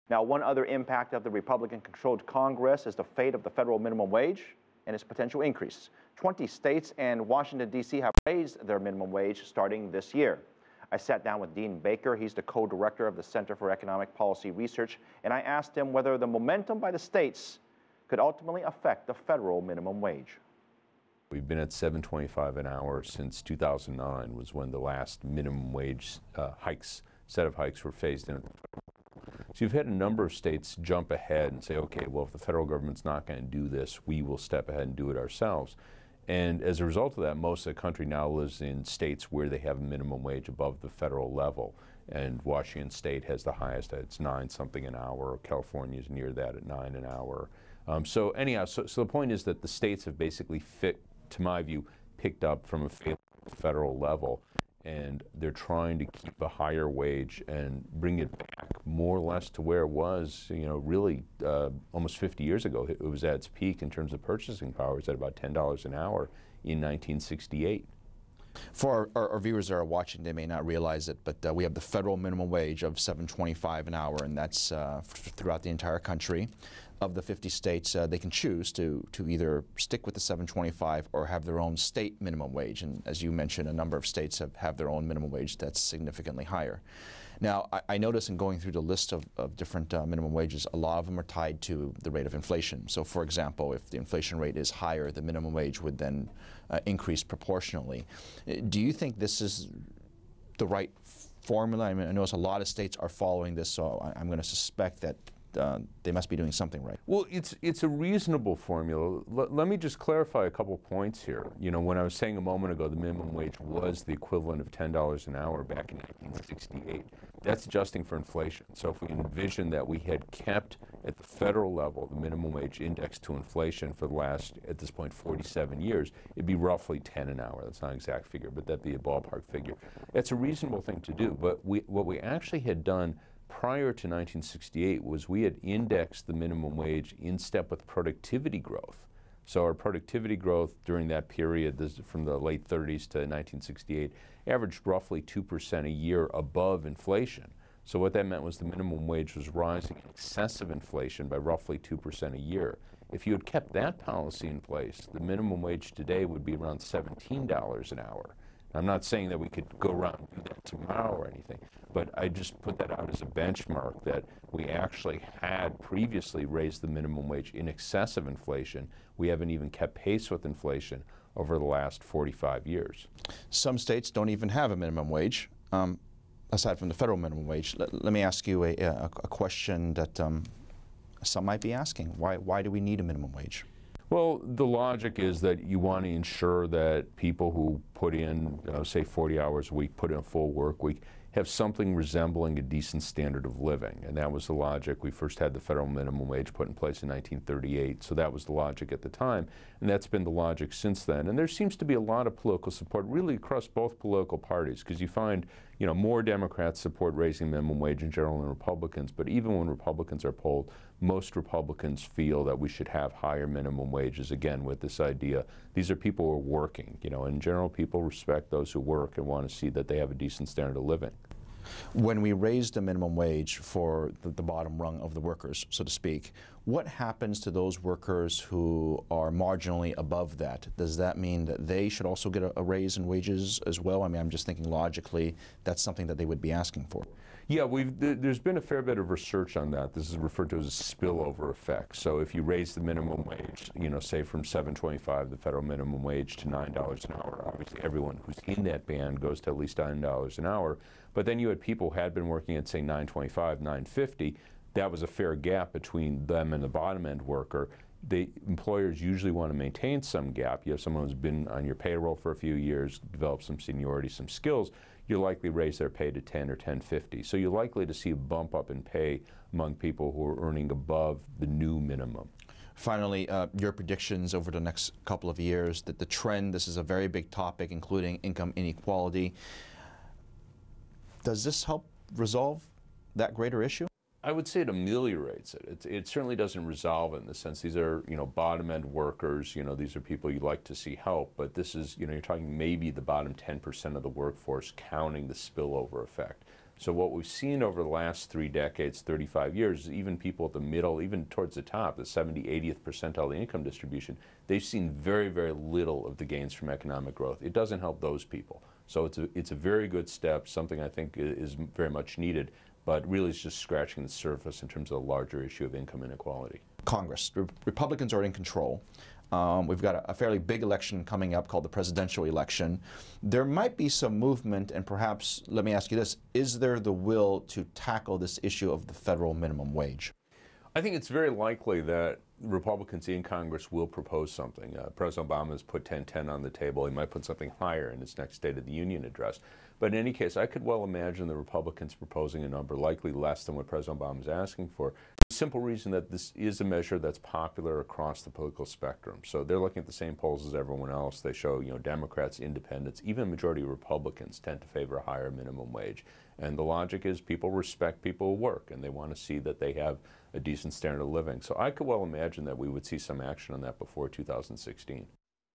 Now, one other impact of the Republican-controlled Congress is the fate of the federal minimum wage and its potential increase. 20 states and Washington, D.C. have raised their minimum wage starting this year. I sat down with Dean Baker. He's the co-director of the Center for Economic Policy Research, and I asked him whether the momentum by the states could ultimately affect the federal minimum wage. We've been at $7.25 an hour since 2009 was when the last minimum wage set of hikes were phased in. So you've had a number of states jump ahead and say, okay, well, if the federal government's not going to do this, we will step ahead and do it ourselves. And as a result of that, most of the country now lives in states where they have a minimum wage above the federal level. And Washington State has the highest, it's 9 something an hour. California is near that at 9 an hour. So anyhow, so the point is that the states have basically to my view, picked up from a federal level, and they're trying to keep a higher wage and bring it back more or less to where it was, really almost 50 years ago. It was at its peak in terms of purchasing power. It was at about $10 an hour in 1968. For our viewers that are watching, they may not realize it, but we have the federal minimum wage of $7.25 an hour, and that's throughout the entire country. Of the 50 states, they can choose to either stick with the $7.25 or have their own state minimum wage. And as you mentioned, a number of states have their own minimum wage that's significantly higher. Now, I notice in going through the list of different minimum wages, a lot of them are tied to the rate of inflation. So, for example, if the inflation rate is higher, the minimum wage would then increase proportionally. Do you think this is the right formula? I mean, I notice a lot of states are following this, so I'm going to suspect that they must be doing something right. Well, it's a reasonable formula. Let me just clarify a couple points here. When I was saying a moment ago the minimum wage was the equivalent of $10 an hour back in 1968, that's adjusting for inflation. So if we envision that we had kept at the federal level the minimum wage index to inflation for the last, at this point, 47 years, it'd be roughly 10 an hour. That's not an exact figure, but that'd be a ballpark figure. That's a reasonable thing to do, but what we actually had done prior to 1968 was we had indexed the minimum wage in step with productivity growth. So our productivity growth during that period, this is from the late 30s to 1968, averaged roughly 2% a year above inflation. So what that meant was the minimum wage was rising in excess of inflation by roughly 2% a year. If you had kept that policy in place, the minimum wage today would be around $17 an hour. I'm not saying that we could go around and do that tomorrow or anything, but I just put that out as a benchmark that we actually had previously raised the minimum wage in excess of inflation. We haven't even kept pace with inflation over the last 45 years. Some states don't even have a minimum wage, aside from the federal minimum wage. Let me ask you a question that some might be asking. Why do we need a minimum wage? Well, the logic is that you want to ensure that people who put in, say 40 hours a week, put in a full work week, have something resembling a decent standard of living. And that was the logic. We first had the federal minimum wage put in place in 1938, so that was the logic at the time. And that's been the logic since then. And there seems to be a lot of political support really across both political parties, because you find, more Democrats support raising minimum wage in general than Republicans. But even when Republicans are polled, most Republicans feel that we should have higher minimum wages, again, with this idea. These are people who are working, in general, people respect those who work and want to see that they have a decent standard of living. When we raise the minimum wage for the bottom rung of the workers, so to speak, what happens to those workers who are marginally above that? Does that mean that they should also get a raise in wages as well? I mean, I'm just thinking logically that's something that they would be asking for. Yeah, there's been a fair bit of research on that. This is referred to as a spillover effect. So if you raise the minimum wage, say from $7.25, the federal minimum wage, to $9 an hour, obviously everyone who's in that band goes to at least $9 an hour. But then you had people who had been working at, say, $9.25, $9.50. That was a fair gap between them and the bottom end worker. The employers usually want to maintain some gap. You have someone who's been on your payroll for a few years, developed some seniority, some skills, you'll likely raise their pay to 10 or 10.50. So you're likely to see a bump up in pay among people who are earning above the new minimum. Finally, your predictions over the next couple of years, that the trend, this is a very big topic, including income inequality. Does this help resolve that greater issue? I would say it ameliorates it. It certainly doesn't resolve it in the sense these are, bottom end workers, these are people you'd like to see help, but this is, you're talking maybe the bottom 10% of the workforce counting the spillover effect. So what we've seen over the last 3 decades, 35 years, is even people at the middle, even towards the top, the 70, 80th percentile of the income distribution, they've seen very, very little of the gains from economic growth. It doesn't help those people. So it's a very good step, something I think is very much needed, but really is just scratching the surface in terms of the larger issue of income inequality. Congress, Republicans are in control. We've got a fairly big election coming up called the presidential election. There might be some movement, and perhaps, let me ask you this, is there the will to tackle this issue of the federal minimum wage? I think it's very likely that Republicans in Congress will propose something. President Obama has put 10-10 on the table. He might put something higher in his next State of the Union address. But in any case, I could well imagine the Republicans proposing a number likely less than what President Obama is asking for. The simple reason that this is a measure that's popular across the political spectrum. So they're looking at the same polls as everyone else. They show, Democrats, independents, even a majority of Republicans tend to favor a higher minimum wage. And the logic is people respect people who work, and they want to see that they have a decent standard of living. So I could well imagine that we would see some action on that before 2016.